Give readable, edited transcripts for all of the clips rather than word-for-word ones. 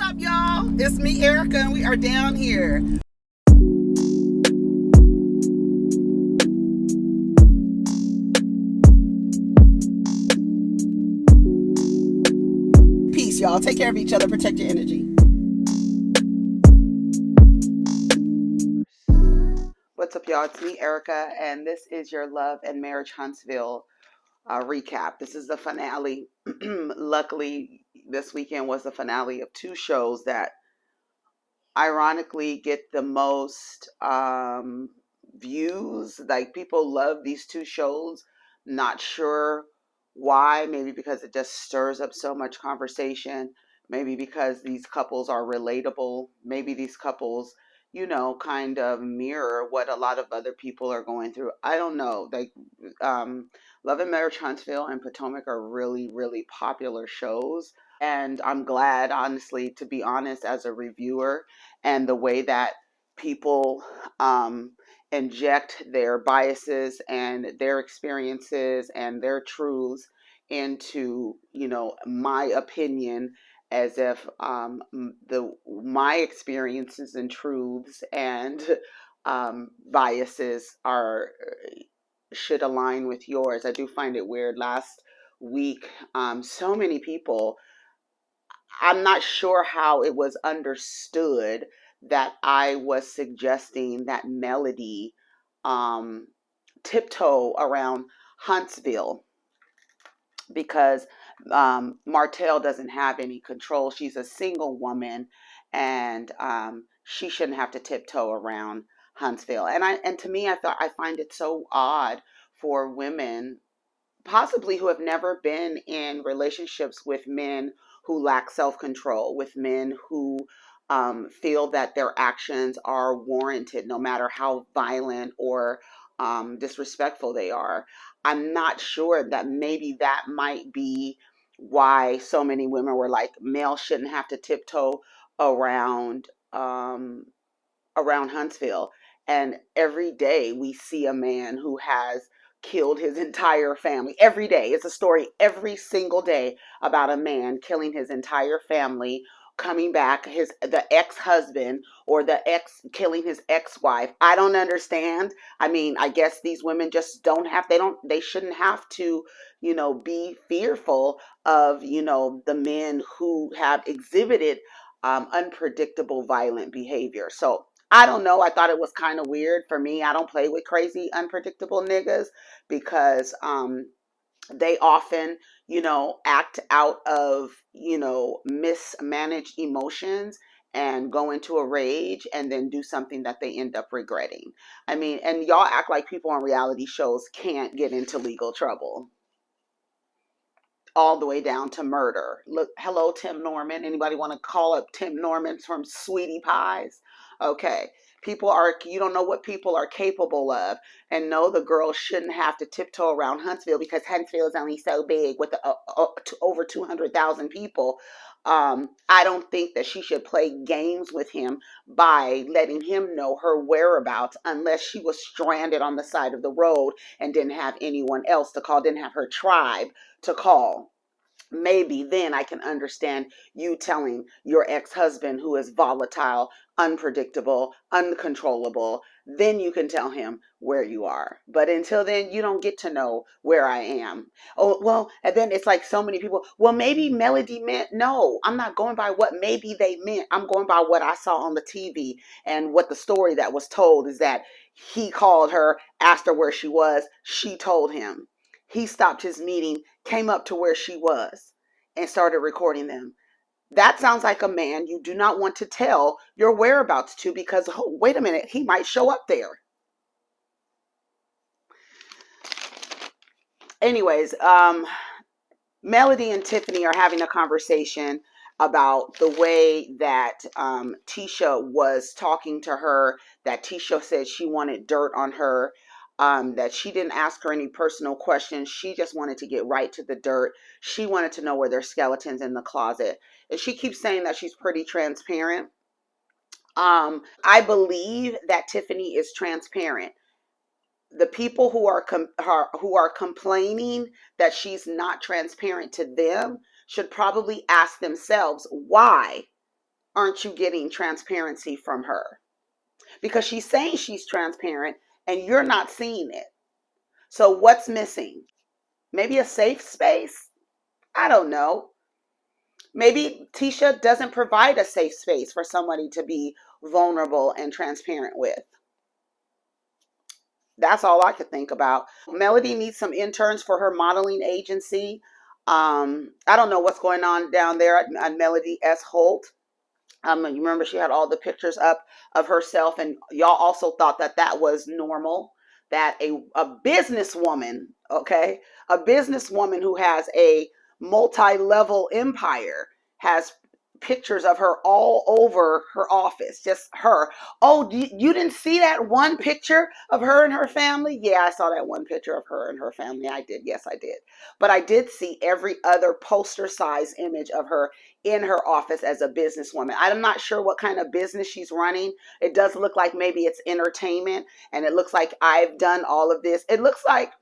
up, y'all? It's me, Erica, and we are down here. Peace, y'all. Take care of each other. Protect your energy. What's up, y'all? It's me, Erica, and this is your Love and Marriage Huntsville recap. This is the finale. Luckily, this weekend was the finale of two shows that ironically get the most views. Like, people love these two shows. Not sure why. Maybe because it just stirs up so much conversation. Maybe because these couples are relatable. Maybe these couples, kind of mirror what a lot of other people are going through. I don't know. Like, Love and Marriage Huntsville and Potomac are really, really popular shows. And I'm glad, honestly, to be honest, as a reviewer, and the way that people inject their biases and their experiences and their truths into, my opinion, as if my experiences and truths and biases are should align with yours. I do find it weird. Last week, so many people, I'm not sure how it was understood that I was suggesting that Melody tiptoe around Huntsville because Martell doesn't have any control. She's a single woman, and she shouldn't have to tiptoe around Huntsville. And to me, I find it so odd for women, possibly who have never been in relationships with men who lack self-control, with men who feel that their actions are warranted no matter how violent or disrespectful they are. I'm not sure that maybe that might be why so many women were like, males shouldn't have to tiptoe around around Huntsville. And every day we see a man who has killed his entire family. Every day. It's a story every single day about a man killing his entire family, coming back, the ex-husband or the ex killing his ex-wife. I don't understand. I mean, I guess these women just they shouldn't have to, be fearful of, the men who have exhibited unpredictable violent behavior. So I don't know. I thought it was kind of weird. For me, I don't play with crazy, unpredictable niggas because they often, act out of, mismanaged emotions and go into a rage and then do something that they end up regretting. I mean, and y'all act like people on reality shows can't get into legal trouble, all the way down to murder. Look, hello, Tim Norman. Anybody want to call up Tim Norman from Sweetie Pies? Okay. You don't know what people are capable of. And no, the girl shouldn't have to tiptoe around Huntsville because Huntsville is only so big with over 200,000 people. I don't think that she should play games with him by letting him know her whereabouts unless she was stranded on the side of the road and didn't have anyone else to call, didn't have her tribe to call. Maybe then I can understand you telling your ex-husband, who is volatile, unpredictable, uncontrollable, then you can tell him where you are. But until then, you don't get to know where I am. Oh, well, and then it's like so many people, well, maybe Melody meant, no, I'm not going by what maybe they meant. I'm going by what I saw on the TV, and what the story that was told is that he called her, asked her where she was. She told him. He stopped his meeting, came up to where she was, and started recording them. That sounds like a man you do not want to tell your whereabouts to because, oh, wait a minute, he might show up there. Anyways, Melody and Tiffany are having a conversation about the way that Tisha was talking to her, that Tisha said she wanted dirt on her, that she didn't ask her any personal questions. She just wanted to get right to the dirt. She wanted to know where there's skeletons in the closet. And she keeps saying that she's pretty transparent. I believe that Tiffany is transparent. The people who are complaining that she's not transparent to them should probably ask themselves, why aren't you getting transparency from her? Because she's saying she's transparent and you're not seeing it. So what's missing? Maybe a safe space? I don't know. Maybe Tisha doesn't provide a safe space for somebody to be vulnerable and transparent with. That's all I could think about. Melody needs some interns for her modeling agency. I don't know what's going on down there at Melody S. Holt. You remember she had all the pictures up of herself, and y'all also thought that that was normal. That a businesswoman, okay, a businesswoman who has a multi-level empire has pictures of her all over her office, just her. Oh, you didn't see that one picture of her and her family? Yeah, I saw that one picture of her and her family. I did. Yes, I did. But I did see every other poster size image of her in her office as a businesswoman. I'm not sure what kind of business she's running. It does look like maybe it's entertainment, and it looks like I've done all of this. It looks like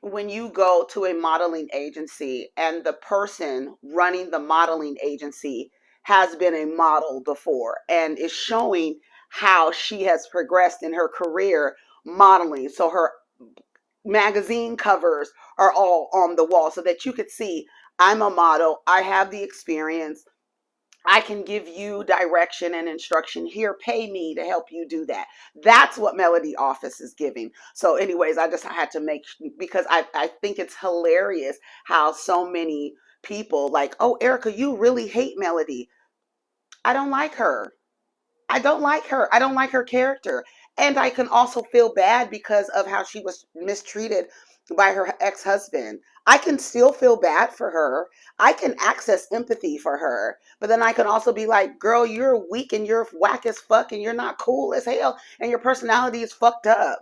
when you go to a modeling agency and the person running the modeling agency has been a model before and is showing how she has progressed in her career modeling. So her magazine covers are all on the wall so that you could see, I'm a model, I have the experience, I can give you direction and instruction here, pay me to help you do that. That's what Melody Office is giving. So anyways, I just had to make, because I think it's hilarious how so many people like, oh, Erica, you really hate Melody. I don't like her. I don't like her. I don't like her character. And I can also feel bad because of how she was mistreated by her ex-husband. I can still feel bad for her. I can access empathy for her. But then I can also be like, girl, you're weak and you're whack as fuck and you're not cool as hell and your personality is fucked up.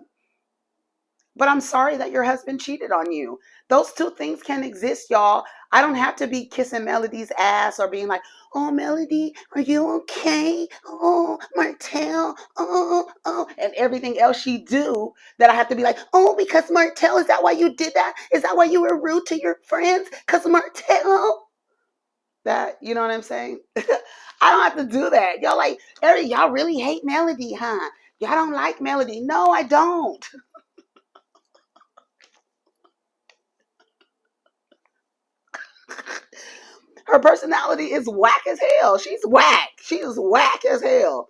But I'm sorry that your husband cheated on you. Those two things can exist, y'all. I don't have to be kissing Melody's ass or being like, oh, Melody, are you okay? Oh, Martell, oh, and everything else she do that I have to be like, oh, because Martell, is that why you did that? Is that why you were rude to your friends? Because Martell? That, you know what I'm saying? I don't have to do that. Y'all like, y'all really hate Melody, huh? Y'all don't like Melody. No, I don't. Her personality is whack as hell. She's whack. She's whack as hell.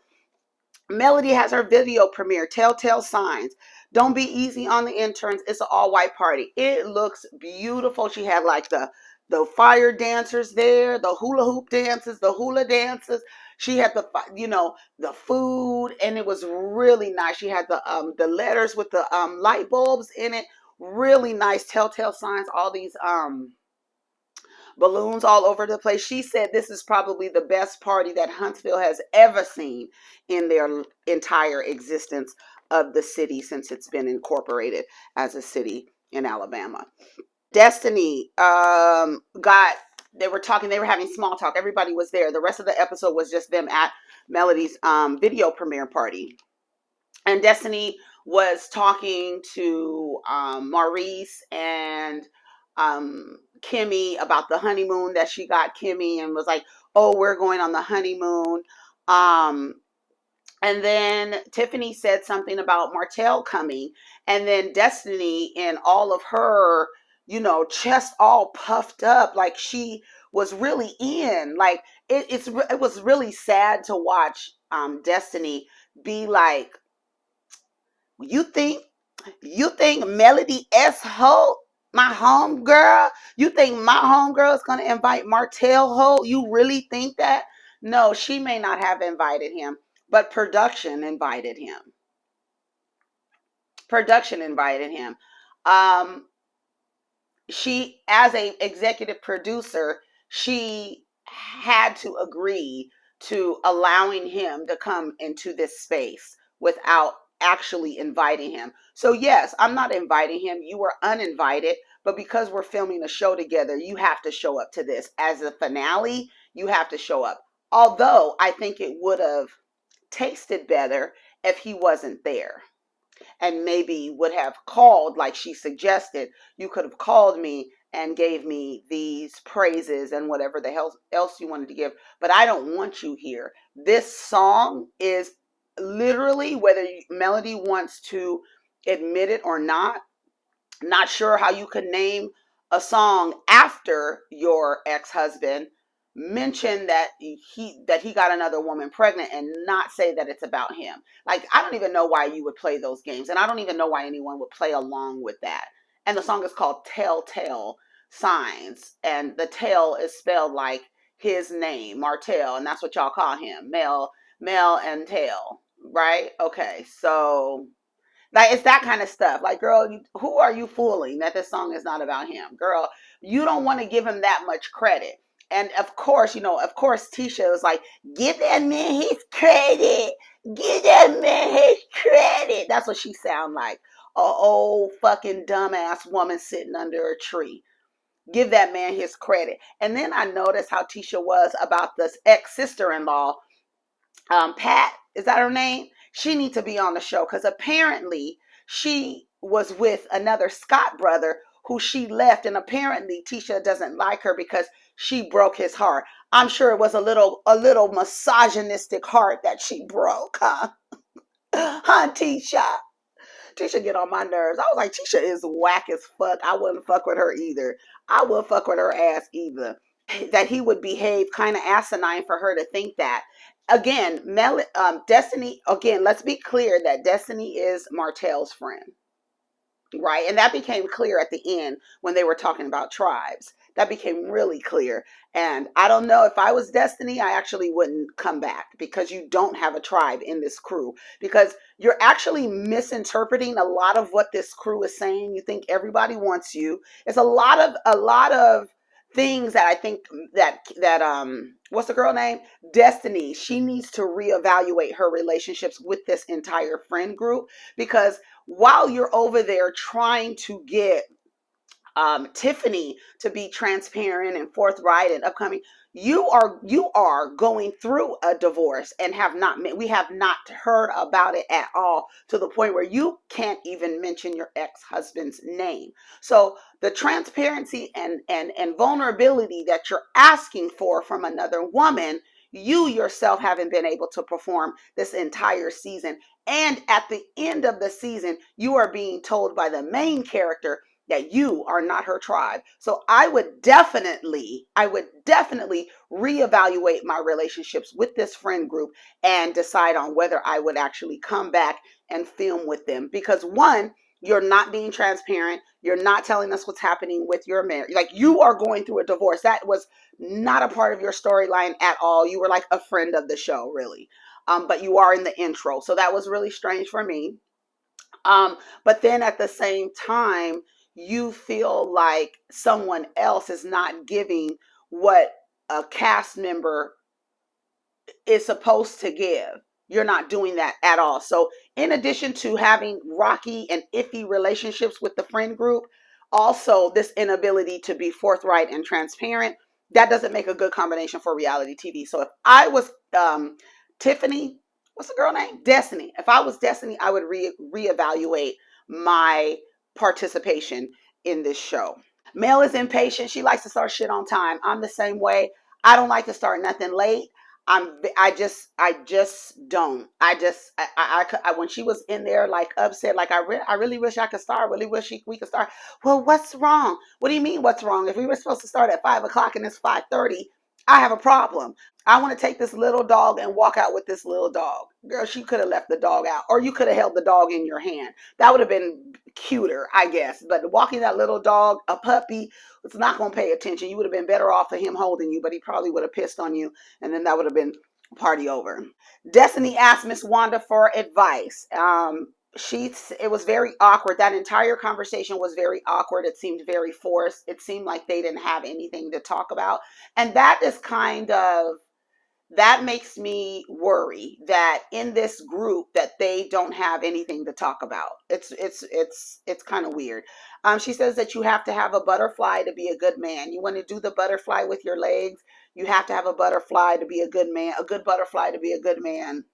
Melody has her video premiere, Telltale Signs. Don't be easy on the interns. It's an all-white party. It looks beautiful. She had like the fire dancers there, the hula hoop dances, the hula dances. She had the food, and it was really nice. She had the letters with the light bulbs in it. Really nice. Telltale Signs. All these balloons all over the place. She said this is probably the best party that Huntsville has ever seen in their entire existence of the city since it's been incorporated as a city in Alabama. Destiny they were talking, they were having small talk. Everybody was there. The rest of the episode was just them at Melody's video premiere party. And Destiny was talking to Maurice and Kimmy about the honeymoon that she got Kimmy, and was like, oh, we're going on the honeymoon. And then Tiffany said something about Martell coming, and then Destiny in all of her, chest all puffed up, like she was really in, like it was really sad to watch Destiny be like, you think Melody S. Holt, my home girl, you think my home girl is going to invite Martell Holt? You really think that? No, she may not have invited him, but production invited him. Production invited him. She, as a executive producer, she had to agree to allowing him to come into this space without actually inviting him. So yes, I'm not inviting him. You were uninvited, but because we're filming a show together, you have to show up to this. As a finale, you have to show up. Although I think it would have tasted better if he wasn't there, and maybe would have called, like she suggested, you could have called me and gave me these praises and whatever the hell else you wanted to give, but I don't want you here. This song is literally, whether Melody wants to admit it or not sure how you could name a song after your ex-husband mention that he got another woman pregnant and not say that it's about him. Like, I don't even know why you would play those games, and I don't even know why anyone would play along with that. And the song is called Telltale Signs, and the tail is spelled like his name, Martell, and that's what y'all call him, Mel and tail, right? Okay, so like, it's that kind of stuff. Like, girl, who are you fooling that this song is not about him? Girl, you don't want to give him that much credit. And of course, Tisha was like, give that man his credit. Give that man his credit. That's what she sound like. A old fucking dumbass woman sitting under a tree. Give that man his credit. And then I noticed how Tisha was about this ex-sister-in-law, Pat, is that her name? She needs to be on the show, because apparently she was with another Scott brother who she left, and apparently Tisha doesn't like her because she broke his heart. I'm sure it was a little misogynistic heart that she broke, huh? Huh, Tisha? Tisha get on my nerves. I was like, Tisha is whack as fuck. I wouldn't fuck with her either. I wouldn't fuck with her ass either. That he would behave kind of asinine for her to think that. Again, Destiny, again, let's be clear that Destiny is Martell's friend, right? And that became clear at the end when they were talking about tribes. That became really clear. And I don't know, if I was Destiny, I actually wouldn't come back, because you don't have a tribe in this crew, because you're actually misinterpreting a lot of what this crew is saying. You think everybody wants you. It's a lot of things that I think that what's the girl name? Destiny. She needs to reevaluate her relationships with this entire friend group, because while you're over there trying to get Tiffany to be transparent and forthright and upcoming, you are going through a divorce and we have not heard about it at all, to the point where you can't even mention your ex-husband's name. So the transparency and vulnerability that you're asking for from another woman, you yourself haven't been able to perform this entire season. And at the end of the season, you are being told by the main character that you are not her tribe. So I would definitely reevaluate my relationships with this friend group and decide on whether I would actually come back and film with them. Because one, you're not being transparent. You're not telling us what's happening with your marriage. Like, you are going through a divorce. That was not a part of your storyline at all. You were like a friend of the show, really. But you are in the intro. So that was really strange for me. But then at the same time, you feel like someone else is not giving what a cast member is supposed to give. You're not doing that at all. So in addition to having rocky and iffy relationships with the friend group, also this inability to be forthright and transparent, that doesn't make a good combination for reality TV. So if I was Tiffany, what's the girl name? Destiny. If I was Destiny, I would reevaluate my participation in this show. Mel is impatient. She likes to start shit on time. I'm the same way. I don't like to start nothing late. I just don't. When she was in there, like, upset, like, I really wish I could start. Really wish we could start. Well, what's wrong? What do you mean, what's wrong? If we were supposed to start at 5 o'clock and it's 5:30, I have a problem. I want to take this little dog and walk out with this little dog. Girl, she could have left the dog out, or you could have held the dog in your hand. That would have been cuter, I guess. But walking that little dog, a puppy, was not going to pay attention. You would have been better off for him holding you, but he probably would have pissed on you, and then that would have been party over. Destiny asked Miss Wanda for advice. It was very awkward. That entire conversation was very awkward. It seemed very forced. It seemed like they didn't have anything to talk about. And that makes me worry that in this group that they don't have anything to talk about. It's kind of weird. She says that you have to have a butterfly to be a good man. You want to do the butterfly with your legs. You have to have a butterfly to be a good man, a good butterfly to be a good man.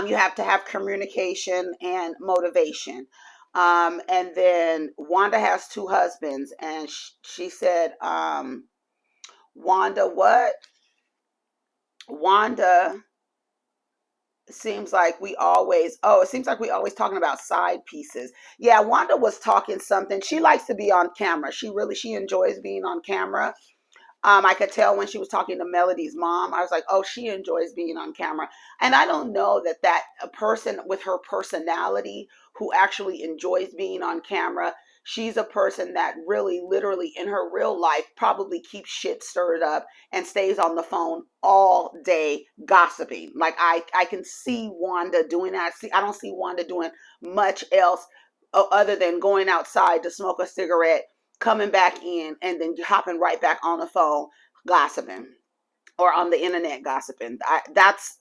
You have to have communication and motivation. And then Wanda has two husbands, and she said, Wanda, what? Wanda seems like we always, it seems like we always talking about side pieces. Yeah, Wanda was talking something. She likes to be on camera. She enjoys being on camera. I could tell when she was talking to Melody's mom. I was like, oh, she enjoys being on camera. And I don't know that a person with her personality who actually enjoys being on camera, she's a person that really, literally in her real life probably keeps shit stirred up and stays on the phone all day gossiping. Like I can see Wanda doing that. I don't see Wanda doing much else other than going outside to smoke a cigarette, coming back in, and then hopping right back on the phone gossiping, or on the internet gossiping. That's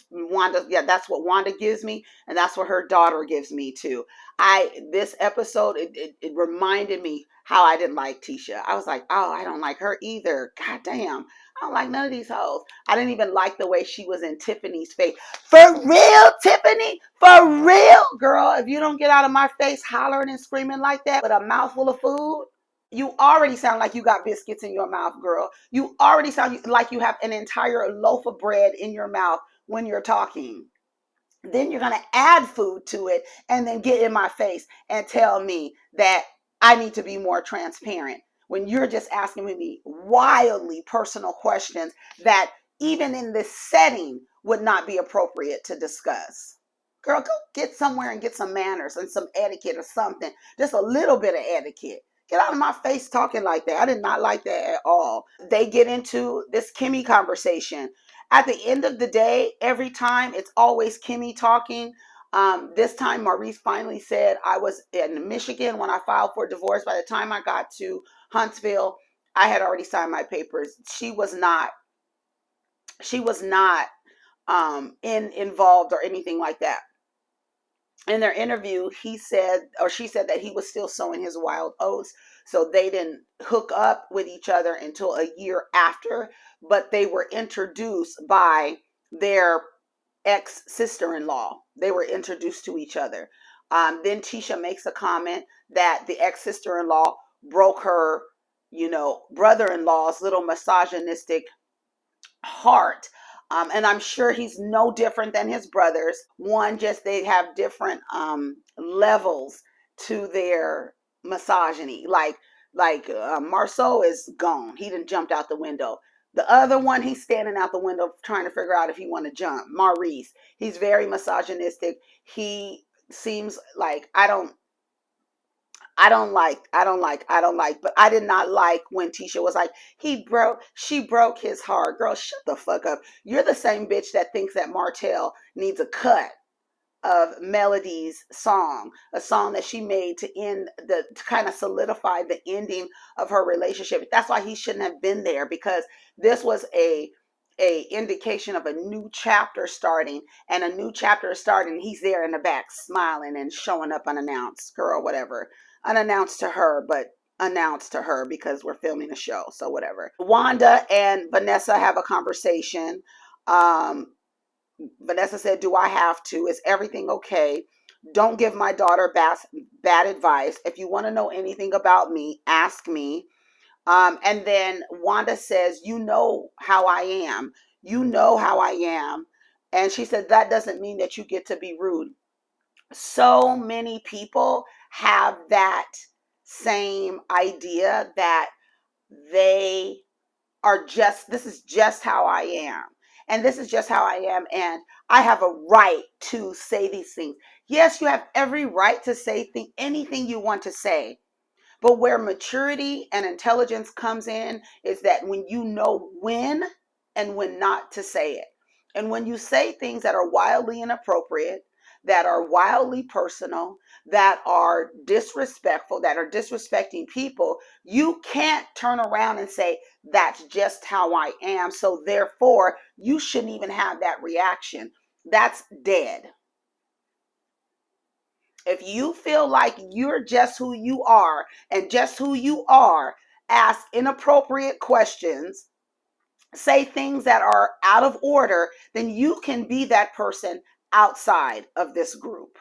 Wanda. Yeah, that's what Wanda gives me, and that's what her daughter gives me too. This episode, it reminded me how I didn't like Tisha. I was like, oh, I don't like her either. God damn, I don't like none of these hoes. I didn't even like the way she was in Tiffany's face. For real, Tiffany? For real, girl? If you don't get out of my face hollering and screaming like that with a mouthful of food, you already sound like you got biscuits in your mouth, girl. You already sound like you have an entire loaf of bread in your mouth when you're talking. Then you're going to add food to it and then get in my face and tell me that I need to be more transparent when you're just asking me wildly personal questions that even in this setting would not be appropriate to discuss. Girl, go get somewhere and get some manners and some etiquette or something. Just a little bit of etiquette. Get out of my face talking like that. I did not like that at all. They get into this Kimmy conversation. At the end of the day, every time it's always Kimmy talking. This time Maurice finally said, I was in Michigan when I filed for divorce. By the time I got to Huntsville, I had already signed my papers. She was not involved or anything like that. In their interview, she said that he was still sowing his wild oats. So they didn't hook up with each other until a year after, but they were introduced by their ex-sister-in-law. They were introduced to each other. Then Tisha makes a comment that the ex-sister-in-law broke her, brother-in-law's little misogynistic heart. And I'm sure he's no different than his brothers. They have different levels to their misogyny. Like Marceau is gone. He done jumped out the window. The other one, he's standing out the window trying to figure out if he want to jump. Maurice, he's very misogynistic. He seems like but I did not like when Tisha was like, she broke his heart. Girl, shut the fuck up. You're the same bitch that thinks that Martell needs a cut of Melody's song, a song that she made to kind of solidify the ending of her relationship. That's why he shouldn't have been there, because this was a indication of a new chapter starting, and a new chapter is starting. He's there in the back smiling and showing up unannounced. Girl, whatever. Unannounced to her, but announced to her because we're filming a show, so whatever. Wanda and Vanessa have a conversation. Vanessa said, do I have to? Is everything okay? Don't give my daughter bad advice. If you want to know anything about me, ask me. And then Wanda says, you know how I am. You know how I am. And she said, that doesn't mean that you get to be rude. So many people have that same idea that they are this is just how I am. And this is just how I am. And I have a right to say these things. Yes, you have every right to say anything you want to say. But where maturity and intelligence comes in is that when you know when and when not to say it. And when you say things that are wildly inappropriate, that are wildly personal, that are disrespectful, that are disrespecting people, you can't turn around and say, that's just how I am. So therefore, you shouldn't even have that reaction. That's dead. If you feel like you're just who you are, and just who you are, ask inappropriate questions, say things that are out of order, then you can be that person outside of this group.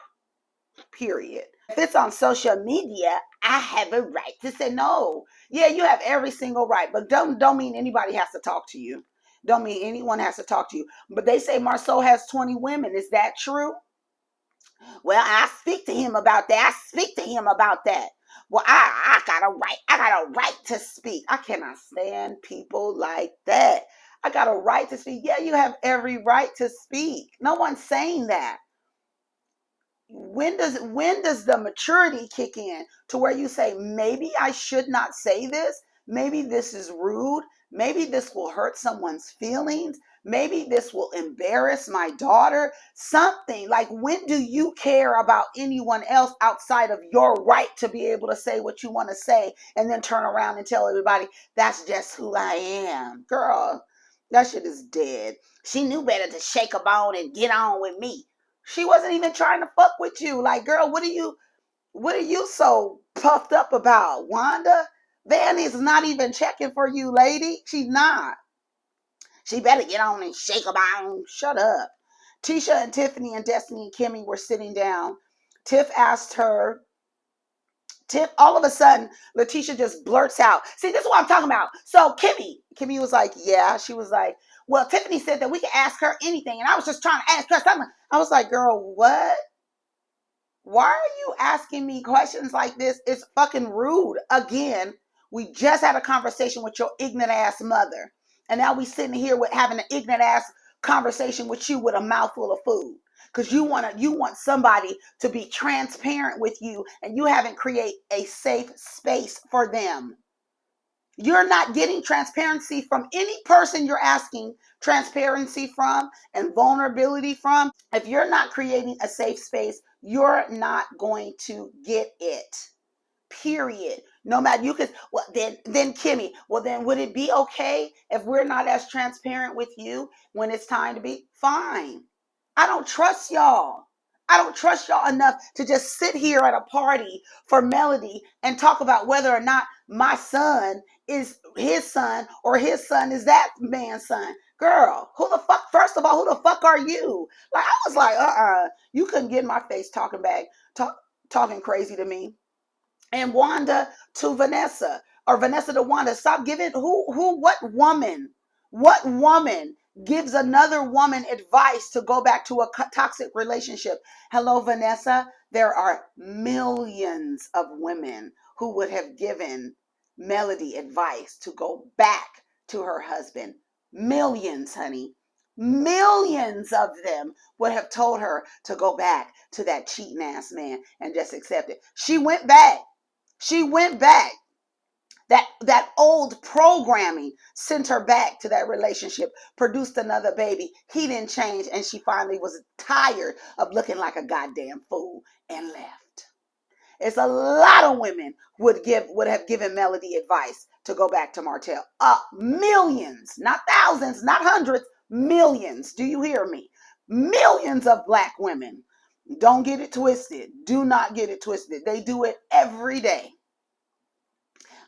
Period. If it's on social media, I have a right to say no. Yeah, you have every single right, but don't mean anybody has to talk to you. Don't mean anyone has to talk to you. But they say Marceau has 20 women. Is that true? Well, I speak to him about that. I speak to him about that. Well, I got a right. I got a right to speak. I cannot stand people like that. I got a right to speak. Yeah, you have every right to speak. No one's saying that. When does the maturity kick in to where you say, maybe I should not say this, maybe this is rude, maybe this will hurt someone's feelings, maybe this will embarrass my daughter, something like, when do you care about anyone else outside of your right to be able to say what you want to say and then turn around and tell everybody that's just who I am? Girl, that shit is dead. She knew better to shake a bone and get on with me. She wasn't even trying to fuck with you. Like, girl, what are you so puffed up about? Wanda? Vanny's not even checking for you, lady. She's not. She better get on and shake a bone. Shut up. Tisha and Tiffany and Destiny and Kimmy were sitting down. Tiff asked her, all of a sudden, Letitia just blurts out, see, this is what I'm talking about. So Kimmy was like, yeah. She was like, well, Tiffany said that we could ask her anything. And I was just trying to ask her something. I was like, girl, what? Why are you asking me questions like this? It's fucking rude. Again, we just had a conversation with your ignorant ass mother. And now we sitting here with having an ignorant ass conversation with you with a mouthful of food. Because you want somebody to be transparent with you, and you haven't created a safe space for them. You're not getting transparency from any person you're asking transparency from and vulnerability from. If you're not creating a safe space, you're not going to get it. Period. No matter, you could, well, then Kimmy, well, then would it be okay if we're not as transparent with you when it's time to be? Fine. I don't trust y'all. I don't trust y'all enough to just sit here at a party for Melody and talk about whether or not my son is his son or his son is that man's son. Girl, who the fuck, first of all, who the fuck are you? Like, I was like, you couldn't get in my face talking crazy to me. And Wanda to Vanessa, or Vanessa to Wanda, stop giving, what woman gives another woman advice to go back to a toxic relationship? Hello, Vanessa. There are millions of women who would have given Melody advice to go back to her husband. Millions, honey. Millions of them would have told her to go back to that cheating ass man and just accept it. She went back. That old programming sent her back to that relationship, produced another baby. He didn't change, and she finally was tired of looking like a goddamn fool and left. It's a lot of women would have given Melody advice to go back to Martell. Millions, not thousands, not hundreds, millions. Do you hear me? Millions of black women. Don't get it twisted. Do not get it twisted. They do it every day.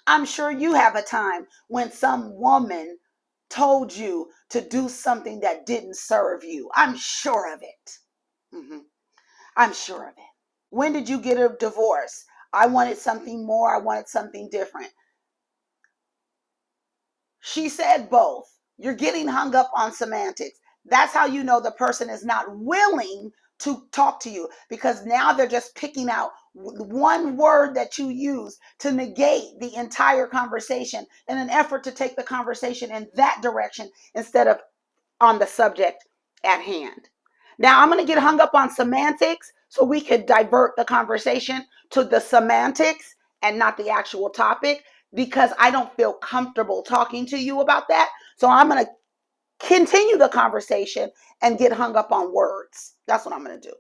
I'm sure you have a time when some woman told you to do something that didn't serve you. I'm sure of it. I'm sure of it. When did you get a divorce? I wanted something more. I wanted something different. She said both. You're getting hung up on semantics. That's how you know the person is not willing to talk to you, because now they're just picking out one word that you use to negate the entire conversation in an effort to take the conversation in that direction instead of on the subject at hand. Now, I'm going to get hung up on semantics so we could divert the conversation to the semantics and not the actual topic, because I don't feel comfortable talking to you about that. So I'm going to continue the conversation and get hung up on words. That's what I'm going to do.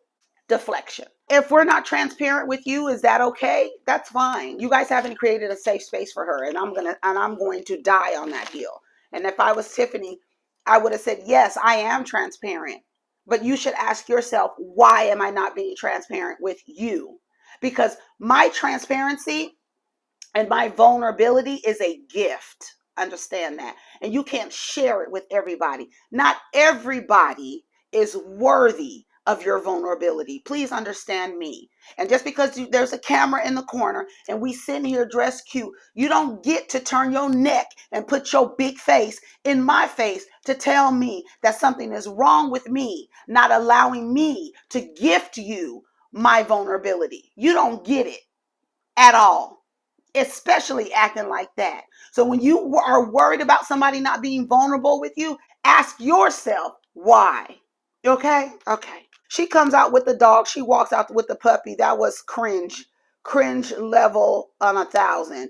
Deflection. If we're not transparent with you, is that okay? That's fine. You guys haven't created a safe space for her, and I'm going to die on that hill. And if I was Tiffany, I would have said, yes, I am transparent. But you should ask yourself, why am I not being transparent with you? Because my transparency and my vulnerability is a gift. Understand that. And you can't share it with everybody. Not everybody is worthy of your vulnerability. Please understand me. And just because there's a camera in the corner and we sitting here dressed cute, you don't get to turn your neck and put your big face in my face to tell me that something is wrong with me, not allowing me to gift you my vulnerability. You don't get it at all, especially acting like that. So when you are worried about somebody not being vulnerable with you, ask yourself why. Okay? Okay. She comes out with the dog. She walks out with the puppy. That was cringe. Cringe level on 1,000.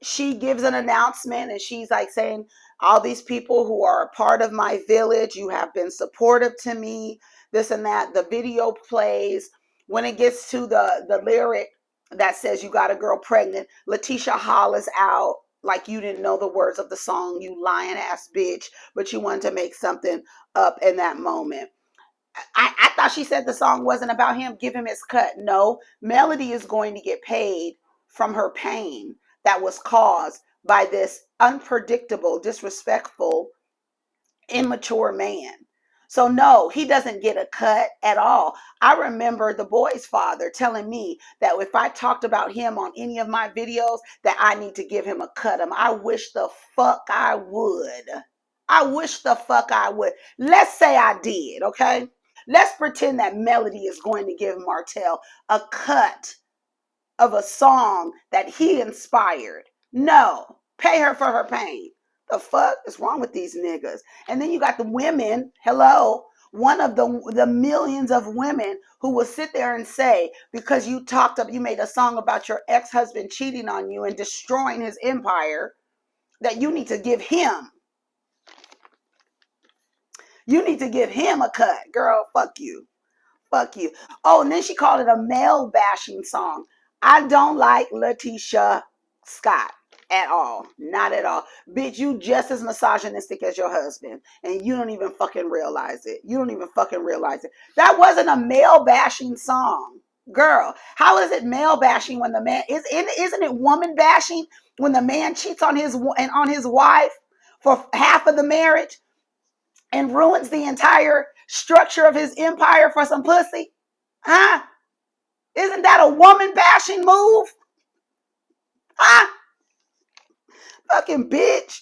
She gives an announcement and she's like saying, all these people who are a part of my village, you have been supportive to me, this and that. The video plays. When it gets to the lyric that says you got a girl pregnant, Letitia hollers out like you didn't know the words of the song, you lying ass bitch, but you wanted to make something up in that moment. I thought she said the song wasn't about him. Give him his cut. No, Melody is going to get paid from her pain that was caused by this unpredictable, disrespectful, immature man. So no, he doesn't get a cut at all. I remember the boy's father telling me that if I talked about him on any of my videos, that I need to give him a cut. I wish the fuck I would. I wish the fuck I would. Let's say I did, okay? Let's pretend that Melody is going to give Martell a cut of a song that he inspired. No, pay her for her pain. The fuck is wrong with these niggas? And then you got the women. Hello, one of the millions of women who will sit there and say, because you made a song about your ex-husband cheating on you and destroying his empire, that you need to give him. You need to give him a cut. Girl, fuck you. Fuck you. Oh, and then she called it a male bashing song. I don't like Letitia Scott at all. Not at all. Bitch, you just as misogynistic as your husband. And you don't even fucking realize it. You don't even fucking realize it. That wasn't a male bashing song. Girl, how is it male bashing when the man isn't it woman bashing when the man cheats on his wife for half of the marriage and ruins the entire structure of his empire for some pussy? Huh? Isn't that a woman bashing move? Huh? Fucking bitch.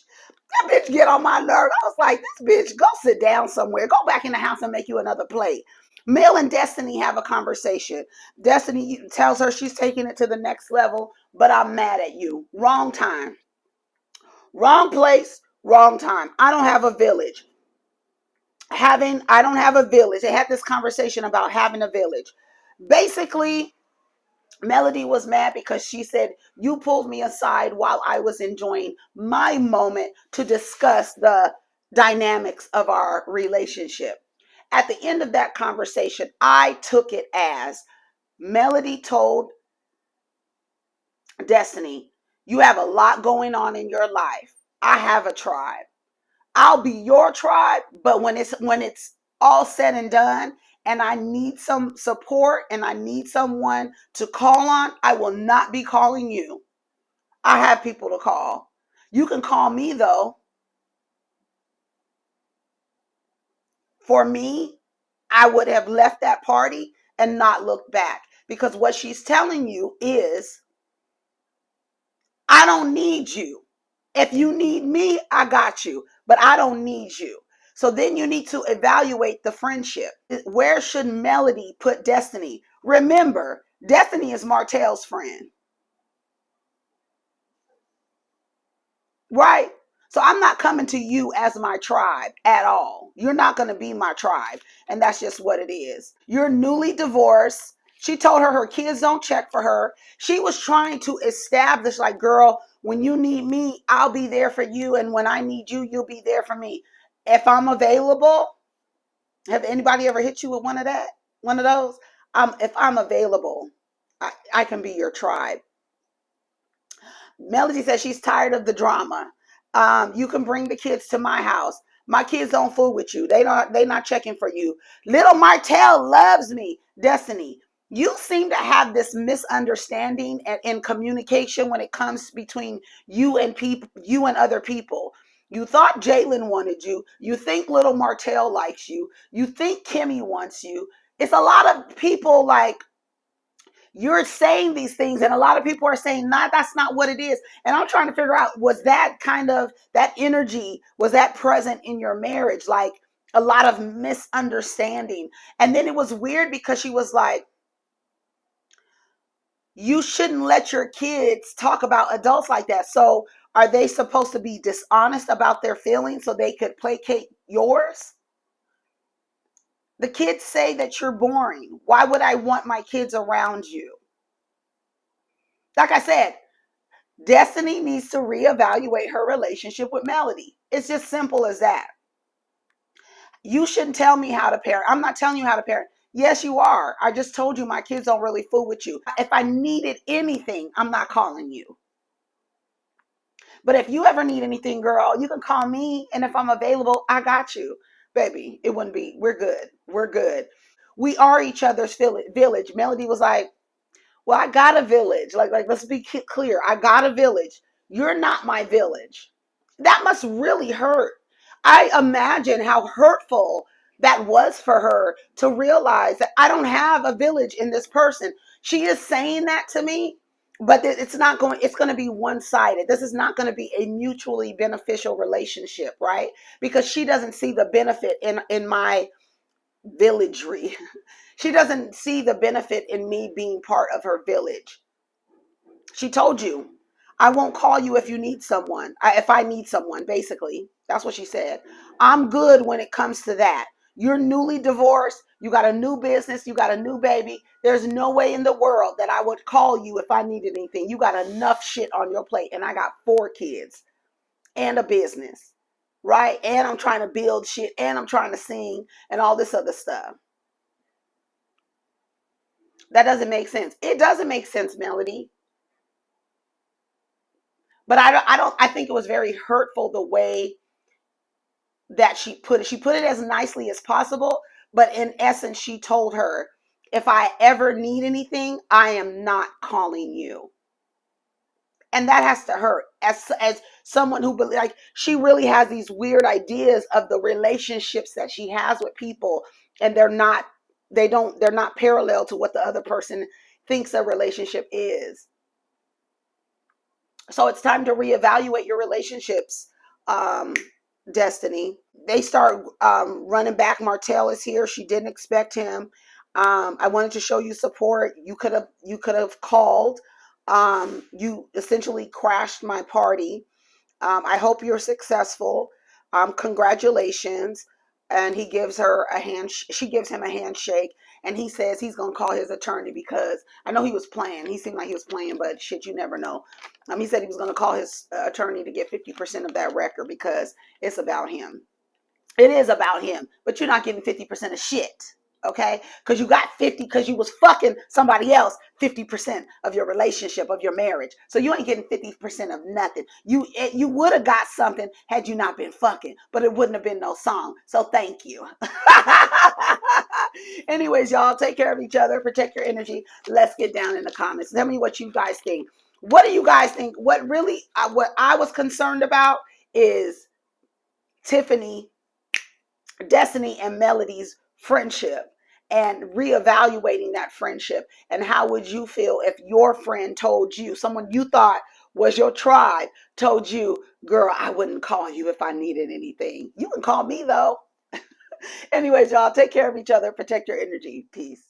That bitch get on my nerve. I was like, this bitch, go sit down somewhere. Go back in the house and make you another plate. Mel and Destiny have a conversation. Destiny tells her she's taking it to the next level, but I'm mad at you. Wrong time. Wrong place, wrong time. I don't have a village. I don't have a village. They had this conversation about having a village. Basically, Melody was mad because she said, you pulled me aside while I was enjoying my moment to discuss the dynamics of our relationship. At the end of that conversation, I took it as Melody told Destiny, you have a lot going on in your life. I have a tribe. I'll be your tribe, but when it's all said and done, and I need some support and I need someone to call on, I will not be calling you. I have people to call. You can call me though. For me, I would have left that party and not looked back, because what she's telling you is, I don't need you. If you need me, I got you, but I don't need you. So then you need to evaluate the friendship. Where should Melody put Destiny? Remember, Destiny is Martell's friend. Right? So I'm not coming to you as my tribe at all. You're not going to be my tribe. And that's just what it is. You're newly divorced. She told her kids don't check for her. She was trying to establish, like, girl, when you need me, I'll be there for you. And when I need you, you'll be there for me. If I'm available, have anybody ever hit you with one of those? If I'm available, I can be your tribe. Melody says she's tired of the drama. You can bring the kids to my house. My kids don't fool with you. They're not checking for you. Little Martell loves me. Destiny, you seem to have this misunderstanding in communication when it comes between you and other people. You thought Jalen wanted you. You think little Martell likes you. You think Kimmy wants you. It's a lot of people like you're saying these things, and a lot of people are saying, nah, that's not what it is. And I'm trying to figure out, was that kind of that energy, was that present in your marriage? Like a lot of misunderstanding. And then it was weird because she was like, you shouldn't let your kids talk about adults like that. So are they supposed to be dishonest about their feelings so they could placate yours? The kids say that you're boring. Why would I want my kids around you? Like I said, Destiny needs to reevaluate her relationship with Melody. It's just simple as that. You shouldn't tell me how to parent. I'm not telling you how to parent. Yes, you are. I just told you my kids don't really fool with you. If I needed anything, I'm not calling you. But if you ever need anything, girl, you can call me. And if I'm available, I got you. Baby, it wouldn't be. We're good. We're good. We are each other's village. Melody was like, well, I got a village. Like let's be clear. I got a village. You're not my village. That must really hurt. I imagine how hurtful that was for her to realize that I don't have a village in this person. She is saying that to me, but it's not going, it's going to be one-sided. This is not going to be a mutually beneficial relationship, right? Because she doesn't see the benefit in my villagery. She doesn't see the benefit in me being part of her village. She told you, I won't call you if you need someone. If I need someone, basically. That's what she said. I'm good when it comes to that. You're newly divorced. You got a new business. You got a new baby. There's no way in the world that I would call you if I needed anything. You got enough shit on your plate. And I got 4 kids and a business, right? And I'm trying to build shit. And I'm trying to sing and all this other stuff. That doesn't make sense. It doesn't make sense, Melody. But I think it was very hurtful the way that she put it. She put it as nicely as possible, but in essence, she told her, if I ever need anything, I am not calling you. And that has to hurt as someone who, like, she really has these weird ideas of the relationships that she has with people, and they're not parallel to what the other person thinks a relationship is. So it's time to reevaluate your relationships, Destiny. They start running back. Martell is here. She didn't expect him. I wanted to show you support. You could have called. You essentially crashed my party. I hope you're successful. Congratulations. And he gives her a hand. She gives him a handshake, and he says he's gonna call his attorney because I know he was playing. He seemed like he was playing, but shit, you never know. He said he was gonna call his attorney to get 50% of that record because it's about him. It is about him, but you're not getting 50% of shit. Okay, because you got 50 because you was fucking somebody else 50% of your relationship, of your marriage. So you ain't getting 50% of nothing. You would have got something had you not been fucking, but it wouldn't have been no song. So thank you. Anyways, y'all, take care of each other, protect your energy. Let's get down in the comments. Tell me what you guys think. What do you guys think? What I was concerned about is Tiffany, Destiny, and Melody's friendship, and reevaluating that friendship. And how would you feel if your friend told you, someone you thought was your tribe, told you, girl, I wouldn't call you if I needed anything. You can call me though. Anyways, y'all, take care of each other, protect your energy. Peace.